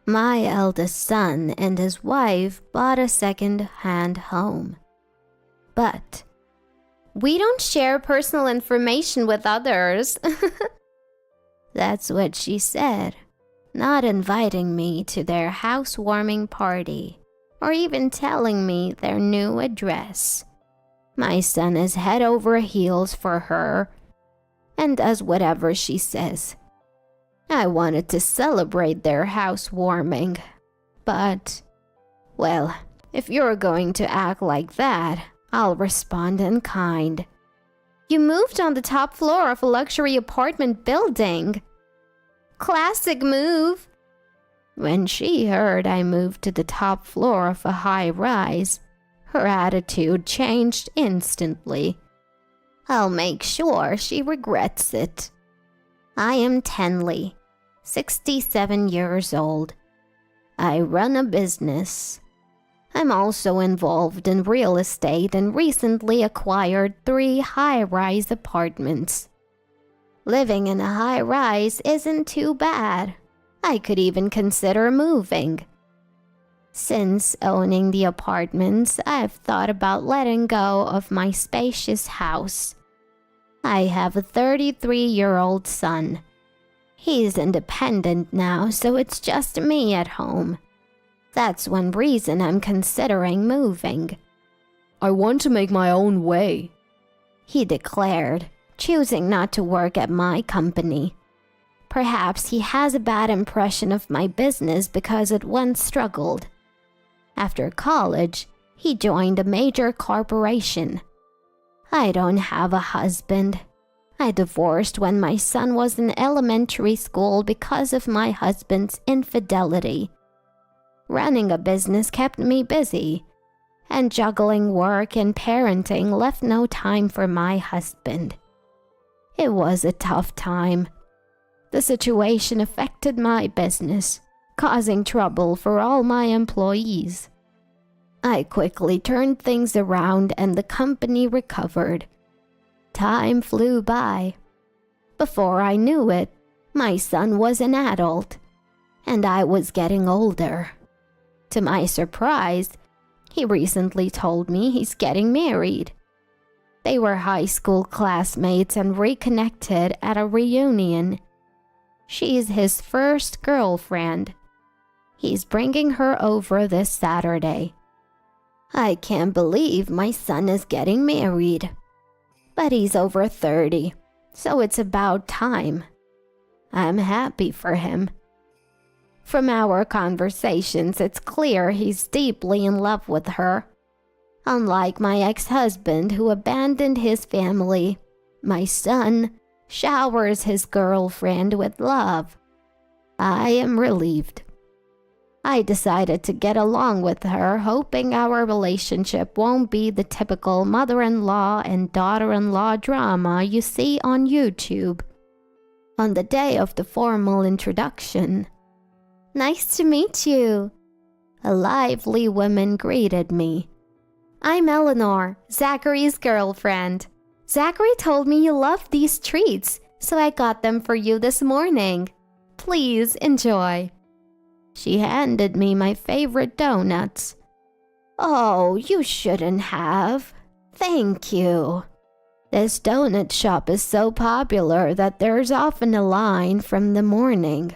My eldest son and his wife bought a second-hand home. But we don't share personal information with others. That's what she said, not inviting me to their housewarming party or even telling me their new address. My son is head over heels for her and does whatever she says. I wanted to celebrate their housewarming, but, well, if you're going to act like that, I'll respond in kind. You moved on the top floor of a luxury apartment building. Classic move. When she heard I moved to the top floor of a high-rise, her attitude changed instantly. I'll make sure she regrets it. I am Tenley, 67 years old. I run a business. I'm also involved in real estate and recently acquired 3 high-rise apartments. Living in a high-rise isn't too bad. I could even consider moving. Since owning the apartments, I've thought about letting go of my spacious house. I have a 33-year-old son. He's independent now, so it's just me at home. That's one reason I'm considering moving. I want to make my own way, he declared, choosing not to work at my company. Perhaps he has a bad impression of my business because it once struggled. After college, he joined a major corporation. I don't have a husband. I divorced when my son was in elementary school because of my husband's infidelity. Running a business kept me busy, and juggling work and parenting left no time for my husband. It was a tough time. The situation affected my business, causing trouble for all my employees. I quickly turned things around and the company recovered. Time flew by. Before I knew it, my son was an adult, and I was getting older. To my surprise, he recently told me he's getting married. They were high school classmates and reconnected at a reunion. She's his first girlfriend. He's bringing her over this Saturday. I can't believe my son is getting married. But he's over 30, so it's about time. I'm happy for him. From our conversations, it's clear he's deeply in love with her. Unlike my ex-husband who abandoned his family, my son showers his girlfriend with love. I am relieved. I decided to get along with her, hoping our relationship won't be the typical mother-in-law and daughter-in-law drama you see on YouTube. On the day of the formal introduction, "Nice to meet you," a lively woman greeted me. "I'm Eleanor, Zachary's girlfriend. Zachary told me you love these treats, so I got them for you this morning. Please enjoy." She handed me my favorite donuts. "Oh, you shouldn't have. Thank you." This donut shop is so popular that there's often a line from the morning.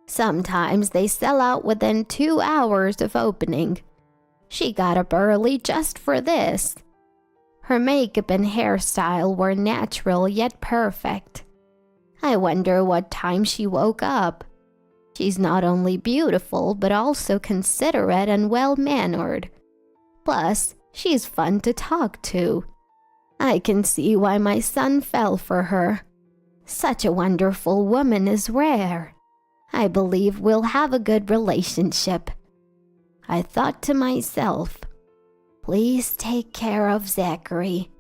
Sometimes they sell out within 2 hours of opening. She got up early just for this. Her makeup and hairstyle were natural yet perfect. I wonder what time she woke up. She's not only beautiful, but also considerate and well-mannered. Plus, she's fun to talk to. I can see why my son fell for her. Such a wonderful woman is rare. I believe we'll have a good relationship. I thought to myself, please take care of Zachary.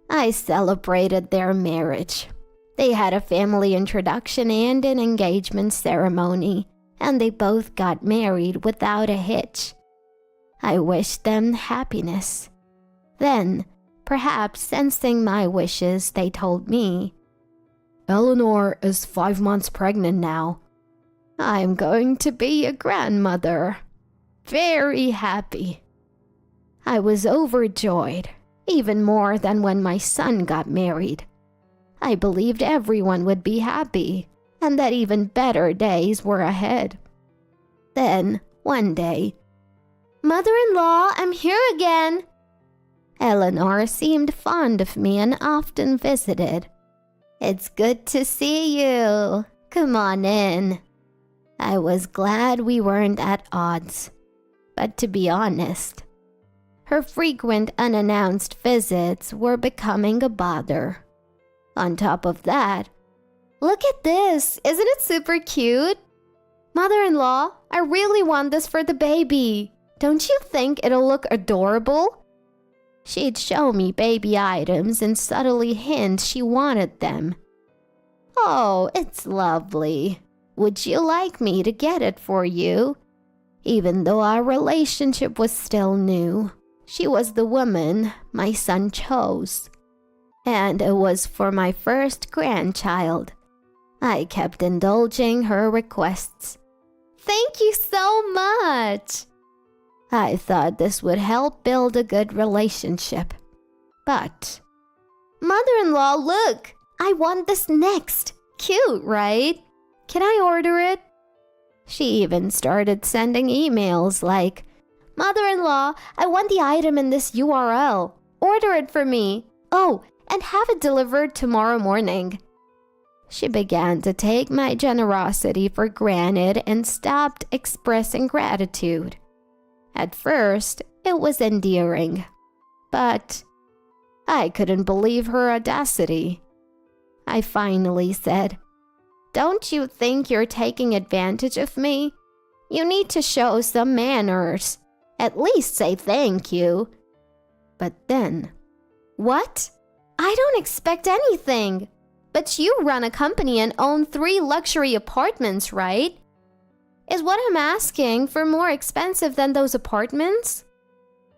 I celebrated their marriage. They had a family introduction and an engagement ceremony, and they both got married without a hitch. I wished them happiness. Then, perhaps sensing my wishes, they told me, Eleanor is 5 months pregnant now. I'm going to be a grandmother. Very happy. I was overjoyed, even more than when my son got married. I believed everyone would be happy, and that even better days were ahead. Then, one day, "Mother-in-law, I'm here again." Eleanor seemed fond of me and often visited. "It's good to see you. Come on in." I was glad we weren't at odds. But to be honest, her frequent unannounced visits were becoming a bother. On top of that, "Look at this. Isn't it super cute? Mother-in-law, I really want this for the baby. Don't you think it'll look adorable?" She'd show me baby items and subtly hint she wanted them. "Oh, it's lovely. Would you like me to get it for you?" Even though our relationship was still new, she was the woman my son chose. And it was for my first grandchild. I kept indulging her requests. "Thank you so much." I thought this would help build a good relationship. But, "Mother-in-law, look! I want this next. Cute, right? Can I order it?" She even started sending emails like, "Mother-in-law, I want the item in this URL. Order it for me. Oh, and have it delivered tomorrow morning." She began to take my generosity for granted and stopped expressing gratitude. At first, it was endearing, but I couldn't believe her audacity. I finally said, "Don't you think you're taking advantage of me? You need to show some manners. At least say thank you." But then, "What? I don't expect anything. But you run a company and own 3 luxury apartments, right? Is what I'm asking for more expensive than those apartments?"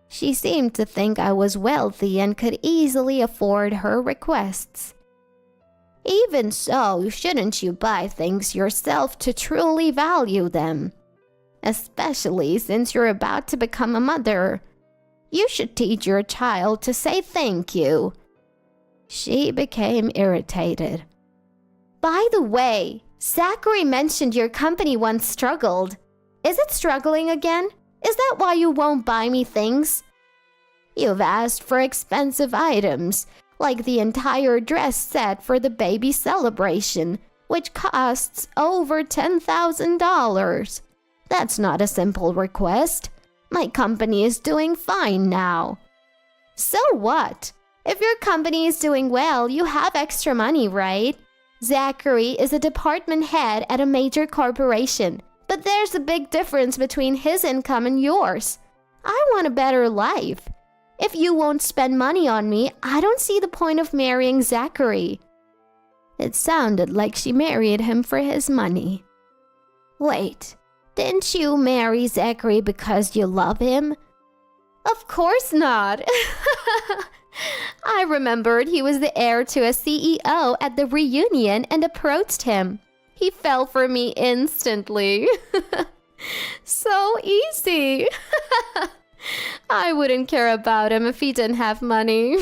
She seemed to think I was wealthy and could easily afford her requests. "Even so, shouldn't you buy things yourself to truly value them? Especially since you're about to become a mother. You should teach your child to say thank you." She became irritated. "By the way, Zachary mentioned your company once struggled. Is it struggling again? Is that why you won't buy me things? You've asked for expensive items, like the entire dress set for the baby celebration, which costs over $10,000. That's not a simple request. My company is doing fine now." "So what? If your company is doing well, you have extra money, right? Zachary is a department head at a major corporation, but there's a big difference between his income and yours. I want a better life. If you won't spend money on me, I don't see the point of marrying Zachary." It sounded like she married him for his money. "Wait, didn't you marry Zachary because you love him?" "Of course not." I remembered he was the heir to a CEO at the reunion and approached him. He fell for me instantly. So easy. I wouldn't care about him if he didn't have money.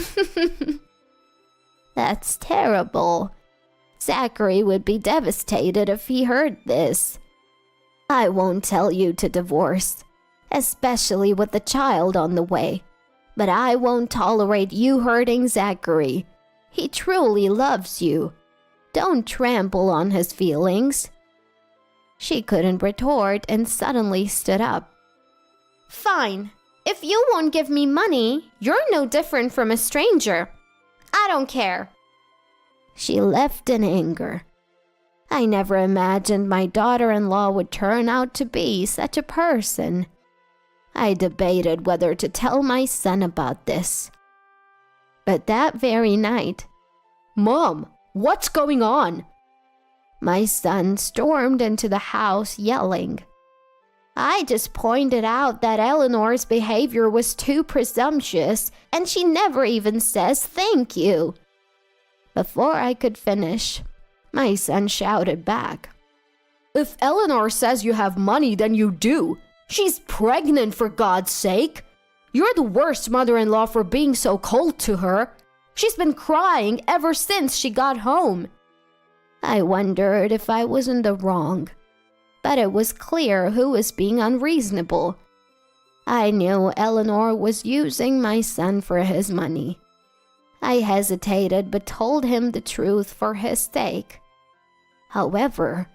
That's terrible. Zachary would be devastated if he heard this. I won't tell you to divorce, especially with a child on the way. But I won't tolerate you hurting Zachary. He truly loves you. Don't trample on his feelings." She couldn't retort and suddenly stood up. "Fine. If you won't give me money, you're no different from a stranger. I don't care." She left in anger. I never imagined my daughter-in-law would turn out to be such a person. I debated whether to tell my son about this. But that very night, "Mom, what's going on?" my son stormed into the house yelling. I just pointed out that Eleanor's behavior was too presumptuous, and she never even says thank you. Before I could finish, my son shouted back, If Eleanor says you have money, then you do. She's pregnant, for God's sake. You're the worst mother-in-law for being so cold to her. She's been crying ever since she got home. I wondered if I was in the wrong, but it was clear who was being unreasonable. I knew Eleanor was using my son for his money. I hesitated but told him the truth for his sake. However,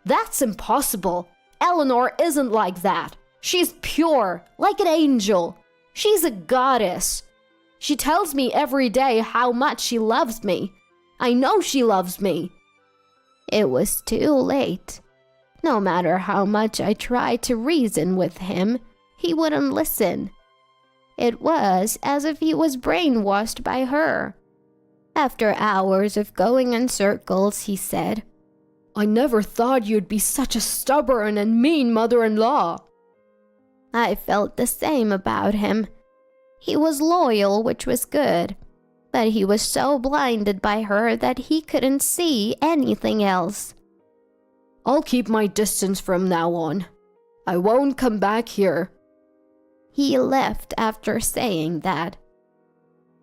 that's impossible. Eleanor isn't like that. She's pure, like an angel. She's a goddess. She tells me every day how much she loves me. I know she loves me. It was too late. No matter how much I tried to reason with him, he wouldn't listen. It was as if he was brainwashed by her. After hours of going in circles, he said, I never thought you'd be such a stubborn and mean mother-in-law. I felt the same about him. He was loyal, which was good, but he was so blinded by her that he couldn't see anything else. I'll keep my distance from now on. I won't come back here. He left after saying that.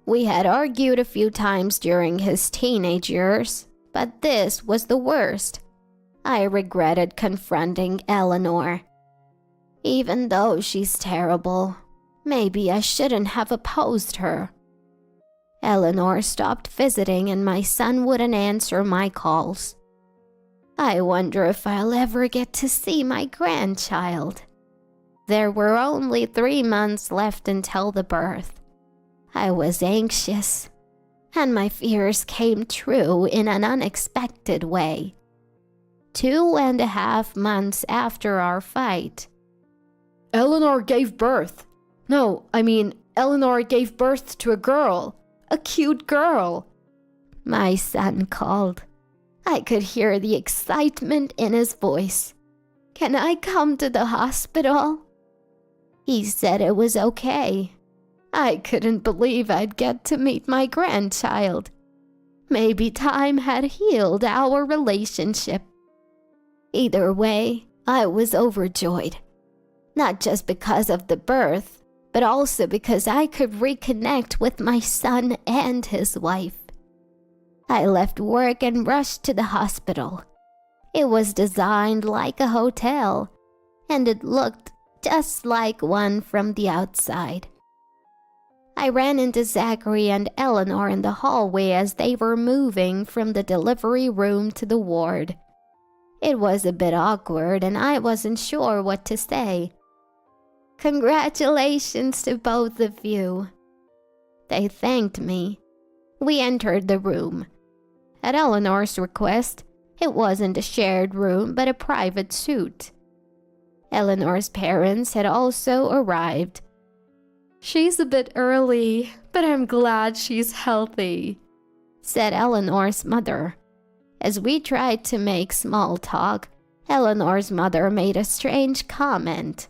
We had argued a few times during his teenage years, but this was the worst. I regretted confronting Eleanor. Even though she's terrible, maybe I shouldn't have opposed her. Eleanor stopped visiting and my son wouldn't answer my calls. I wonder if I'll ever get to see my grandchild. There were only 3 months left until the birth. I was anxious, and my fears came true in an unexpected way. 2.5 months after our fight, Eleanor gave birth. Eleanor gave birth to a girl. A cute girl. My son called. I could hear the excitement in his voice. Can I come to the hospital? He said it was okay. I couldn't believe I'd get to meet my grandchild. Maybe time had healed our relationship. Either way, I was overjoyed. Not just because of the birth, but also because I could reconnect with my son and his wife. I left work and rushed to the hospital. It was designed like a hotel, and it looked just like one from the outside. I ran into Zachary and Eleanor in the hallway as they were moving from the delivery room to the ward. It was a bit awkward and I wasn't sure what to say. Congratulations to both of you. They thanked me. We entered the room. At Eleanor's request, it wasn't a shared room but a private suite. Eleanor's parents had also arrived. She's a bit early, but I'm glad she's healthy, said Eleanor's mother. As we tried to make small talk, Eleanor's mother made a strange comment.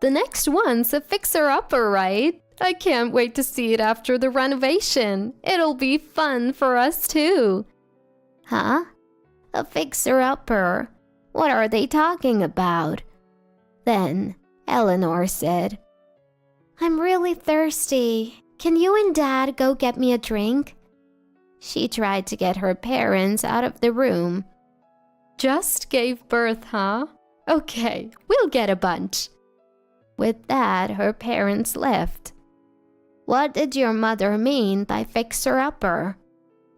The next one's a fixer-upper, right? I can't wait to see it after the renovation. It'll be fun for us too. Huh? A fixer-upper? What are they talking about? Then Eleanor said, I'm really thirsty. Can you and Dad go get me a drink? She tried to get her parents out of the room. Just gave birth, huh? Okay, we'll get a bunch. With that, her parents left. What did your mother mean by fixer-upper?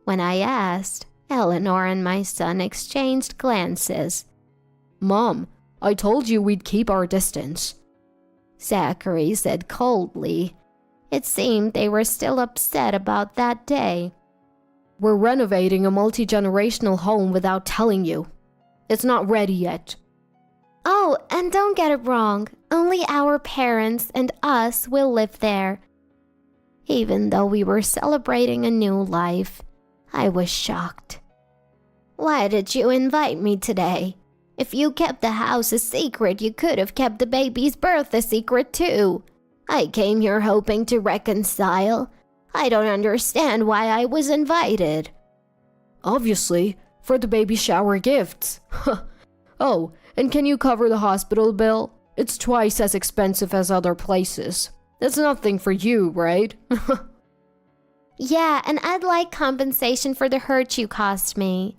When I asked, Eleanor and my son exchanged glances. Mom, I told you we'd keep our distance, Zachary said coldly. It seemed they were still upset about that day. We're renovating a multi-generational home without telling you. It's not ready yet. Oh, and don't get it wrong. Only our parents and us will live there. Even though we were celebrating a new life, I was shocked. Why did you invite me today? If you kept the house a secret, you could have kept the baby's birth a secret too. I came here hoping to reconcile. I don't understand why I was invited. Obviously, for the baby shower gifts. Oh, and can you cover the hospital bill? It's twice as expensive as other places. That's nothing for you, right? Yeah, and I'd like compensation for the hurt you caused me.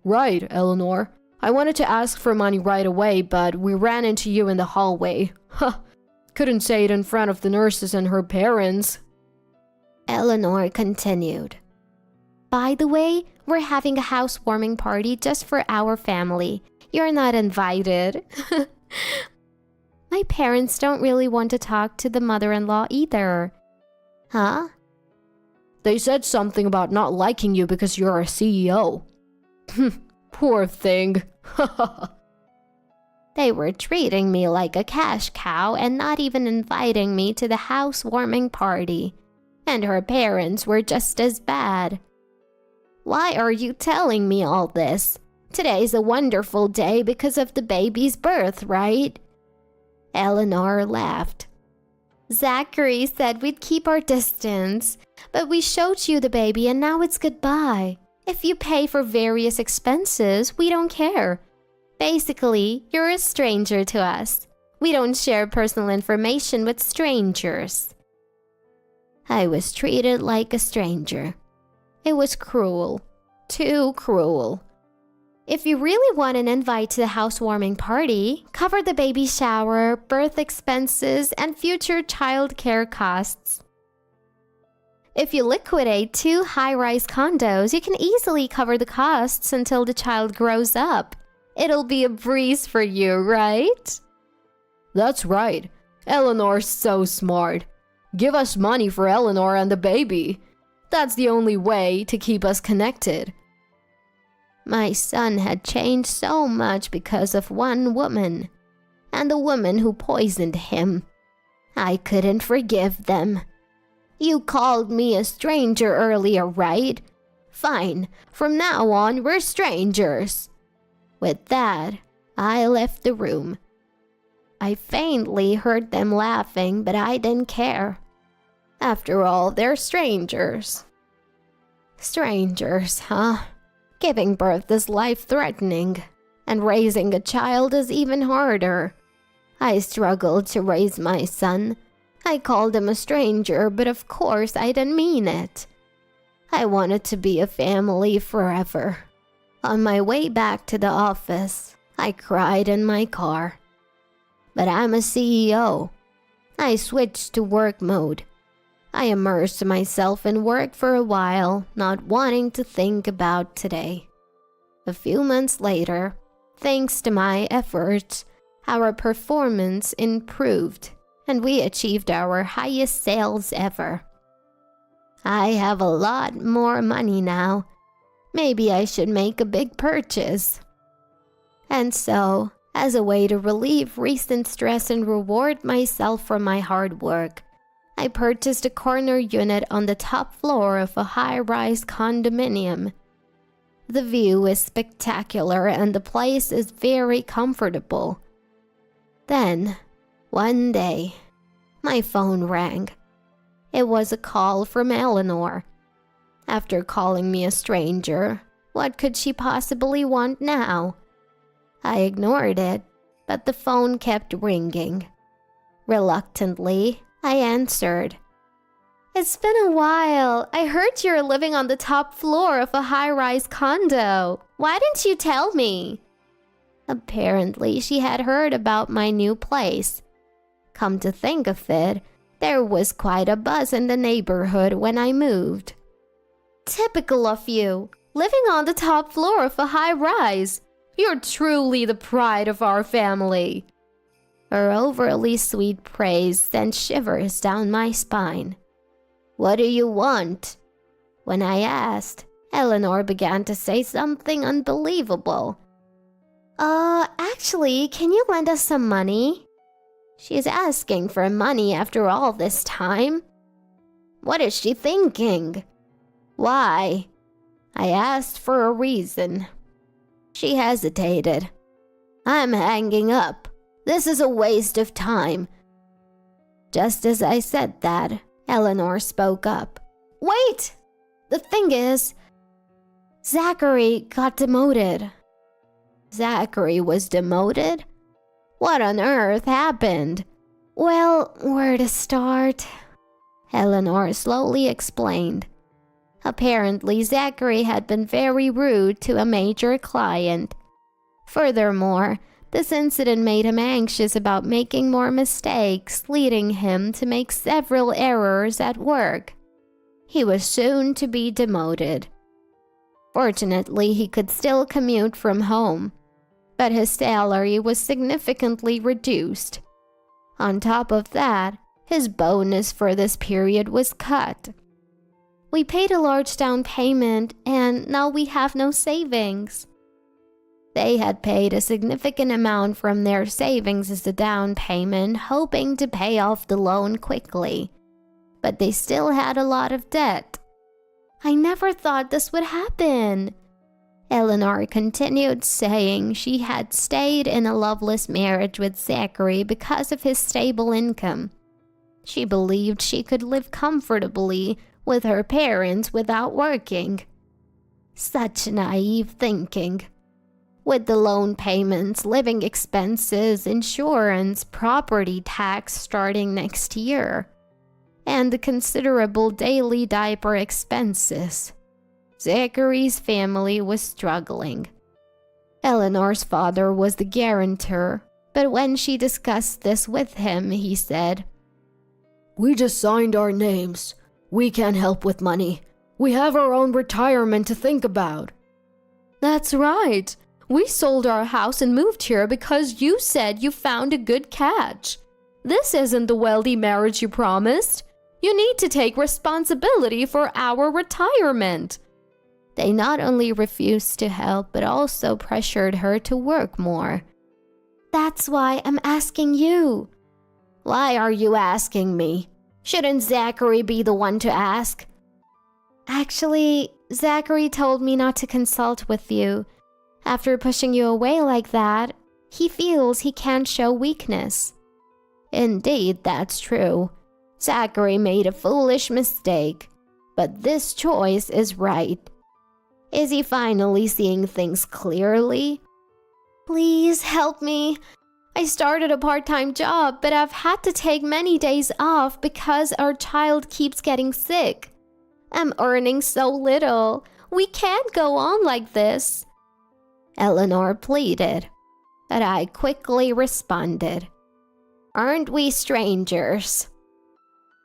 Right, Eleanor. I wanted to ask for money right away, but we ran into you in the hallway. Huh. Couldn't say it in front of the nurses and her parents. Eleanor continued. By the way, we're having a housewarming party just for our family. You're not invited. My parents don't really want to talk to the mother-in-law either. Huh? They said something about not liking you because you're a CEO. Poor thing. They were treating me like a cash cow and not even inviting me to the housewarming party. And her parents were just as bad. Why are you telling me all this? Today's a wonderful day because of the baby's birth, right? Eleanor laughed. Zachary said we'd keep our distance, but we showed you the baby and now it's goodbye. If you pay for various expenses, we don't care. Basically, you're a stranger to us. We don't share personal information with strangers. I was treated like a stranger. It was cruel. Too cruel. If you really want an invite to the housewarming party, cover the baby shower, birth expenses, and future child care costs. If you liquidate 2 high-rise condos, you can easily cover the costs until the child grows up. It'll be a breeze for you, right? That's right. Eleanor's so smart. Give us money for Eleanor and the baby. That's the only way to keep us connected. My son had changed so much because of one woman, and the woman who poisoned him. I couldn't forgive them. You called me a stranger earlier, right? Fine, from now on we're strangers. With that, I left the room. I faintly heard them laughing, but I didn't care. After all, they're strangers. Strangers, huh? Giving birth is life-threatening, and raising a child is even harder. I struggled to raise my son. I called him a stranger, but of course I didn't mean it. I wanted to be a family forever. On my way back to the office, I cried in my car. But I'm a CEO. I switched to work mode. I immersed myself in work for a while, not wanting to think about today. A few months later, thanks to my efforts, our performance improved, and we achieved our highest sales ever. I have a lot more money now. Maybe I should make a big purchase. And so, as a way to relieve recent stress and reward myself for my hard work, I purchased a corner unit on the top floor of a high-rise condominium. The view is spectacular and the place is very comfortable. Then, one day, my phone rang. It was a call from Eleanor. After calling me a stranger, what could she possibly want now? I ignored it, but the phone kept ringing. Reluctantly, I answered. It's been a while. I heard you're living on the top floor of a high-rise condo. Why didn't you tell me? Apparently, she had heard about my new place. Come to think of it, there was quite a buzz in the neighborhood when I moved. Typical of you, living on the top floor of a high-rise. You're truly the pride of our family. Her overly sweet praise sent shivers down my spine. What do you want? When I asked, Eleanor began to say something unbelievable. Actually, can you lend us some money? She's asking for money after all this time. What is she thinking? Why? I asked for a reason. She hesitated. I'm hanging up. This is a waste of time. Just as I said that, Eleanor spoke up. Wait! The thing is, Zachary got demoted. Zachary was demoted? What on earth happened? Well, where to start? Eleanor slowly explained. Apparently, Zachary had been very rude to a major client. Furthermore, this incident made him anxious about making more mistakes, leading him to make several errors at work. He was soon to be demoted. Fortunately, he could still commute from home, but his salary was significantly reduced. On top of that, his bonus for this period was cut. We paid a large down payment, and now we have no savings. They had paid a significant amount from their savings as a down payment, hoping to pay off the loan quickly. But they still had a lot of debt. I never thought this would happen. Eleanor continued, saying she had stayed in a loveless marriage with Zachary because of his stable income. She believed she could live comfortably with her parents without working. Such naive thinking. With the loan payments, living expenses, insurance, property tax starting next year, and considerable daily diaper expenses, Zachary's family was struggling. Eleanor's father was the guarantor, but when she discussed this with him, he said, "We just signed our names. We can't help with money. We have our own retirement to think about." That's right. We sold our house and moved here because you said you found a good catch. This isn't the wealthy marriage you promised. You need to take responsibility for our retirement. They not only refused to help, but also pressured her to work more. That's why I'm asking you. Why are you asking me? Shouldn't Zachary be the one to ask? Actually, Zachary told me not to consult with you. After pushing you away like that, he feels he can't show weakness. Indeed, that's true. Zachary made a foolish mistake, but this choice is right. Is he finally seeing things clearly? Please help me. I started a part-time job, but I've had to take many days off because our child keeps getting sick. I'm earning so little. We can't go on like this. Eleanor pleaded, but I quickly responded, "Aren't we strangers?"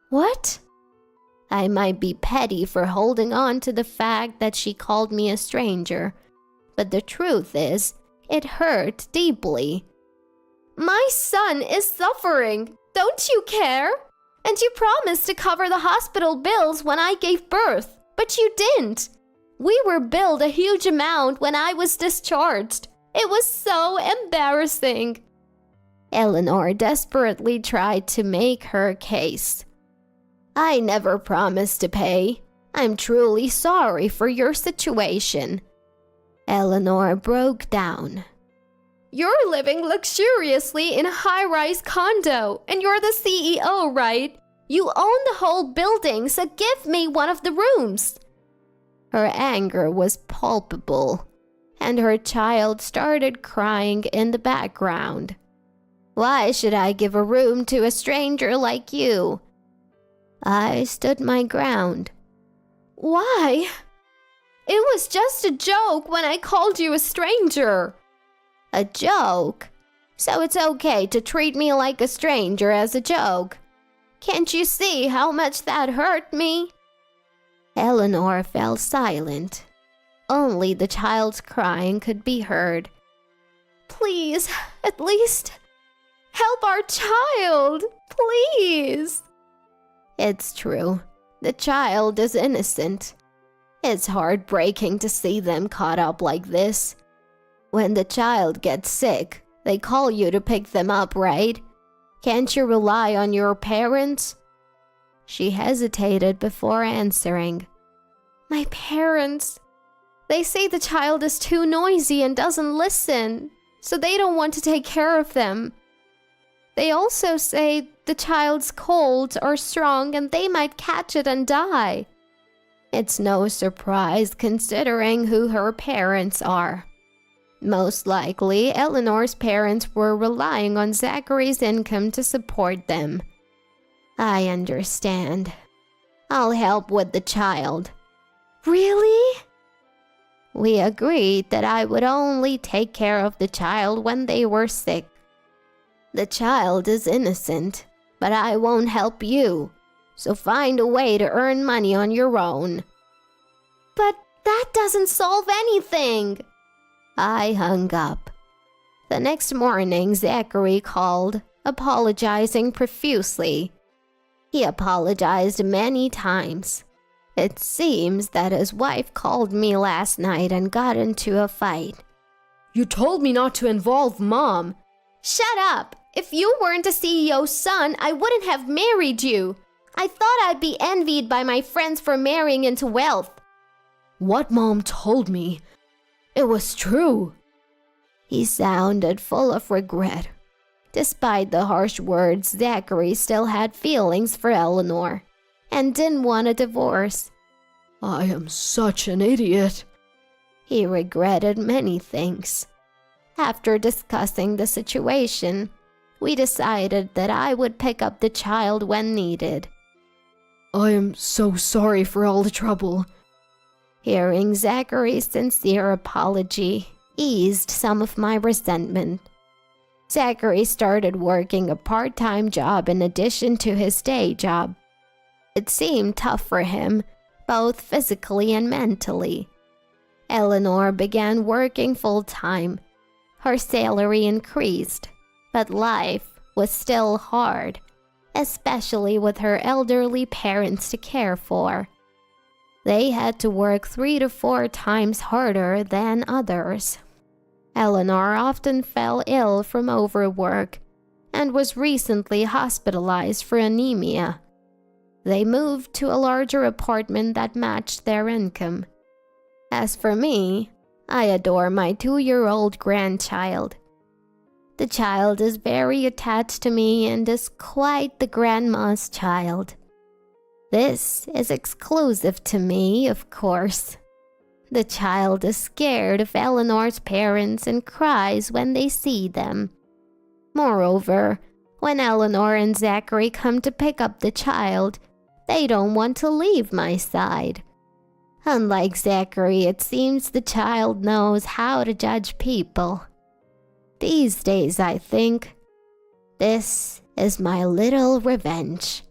What? I might be petty for holding on to the fact that she called me a stranger, but the truth is, it hurt deeply. My son is suffering. Don't you care? And you promised to cover the hospital bills when I gave birth, but you didn't. We were billed a huge amount when I was discharged. It was so embarrassing. Eleanor desperately tried to make her case. I never promised to pay. I'm truly sorry for your situation. Eleanor broke down. You're living luxuriously in a high-rise condo, and you're the CEO, right? You own the whole building, so give me one of the rooms. Her anger was palpable, and her child started crying in the background. Why should I give a room to a stranger like you? I stood my ground. Why? It was just a joke when I called you a stranger. A joke? So it's okay to treat me like a stranger as a joke. Can't you see how much that hurt me? Eleanor fell silent. Only the child's crying could be heard. Please, at least help our child, please. It's true. The child is innocent. It's heartbreaking to see them caught up like this. When the child gets sick, they call you to pick them up, right? Can't you rely on your parents? She hesitated before answering. My parents. They say the child is too noisy and doesn't listen, so they don't want to take care of them. They also say the child's colds are strong and they might catch it and die. It's no surprise considering who her parents are. Most likely, Eleanor's parents were relying on Zachary's income to support them. I understand. I'll help with the child. Really? We agreed that I would only take care of the child when they were sick. The child is innocent, but I won't help you, so find a way to earn money on your own. But that doesn't solve anything. I hung up. The next morning, Zachary called, apologizing profusely. He apologized many times. It seems that his wife called me last night and got into a fight. You told me not to involve Mom. Shut up! If you weren't a CEO's son, I wouldn't have married you. I thought I'd be envied by my friends for marrying into wealth. What Mom told me, it was true. He sounded full of regret. Despite the harsh words, Zachary still had feelings for Eleanor and didn't want a divorce. I am such an idiot. He regretted many things. After discussing the situation, we decided that I would pick up the child when needed. I am so sorry for all the trouble. Hearing Zachary's sincere apology eased some of my resentment. Zachary started working a part-time job in addition to his day job. It seemed tough for him, both physically and mentally. Eleanor began working full-time. Her salary increased, but life was still hard, especially with her elderly parents to care for. They had to work 3 to 4 times harder than others. Eleanor often fell ill from overwork and was recently hospitalized for anemia. They moved to a larger apartment that matched their income. As for me, I adore my 2-year-old grandchild. The child is very attached to me and is quite the grandma's child. This is exclusive to me, of course. The child is scared of Eleanor's parents and cries when they see them. Moreover, when Eleanor and Zachary come to pick up the child, they don't want to leave my side. Unlike Zachary, it seems the child knows how to judge people. These days, I think, this is my little revenge.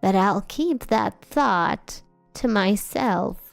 But I'll keep that thought to myself.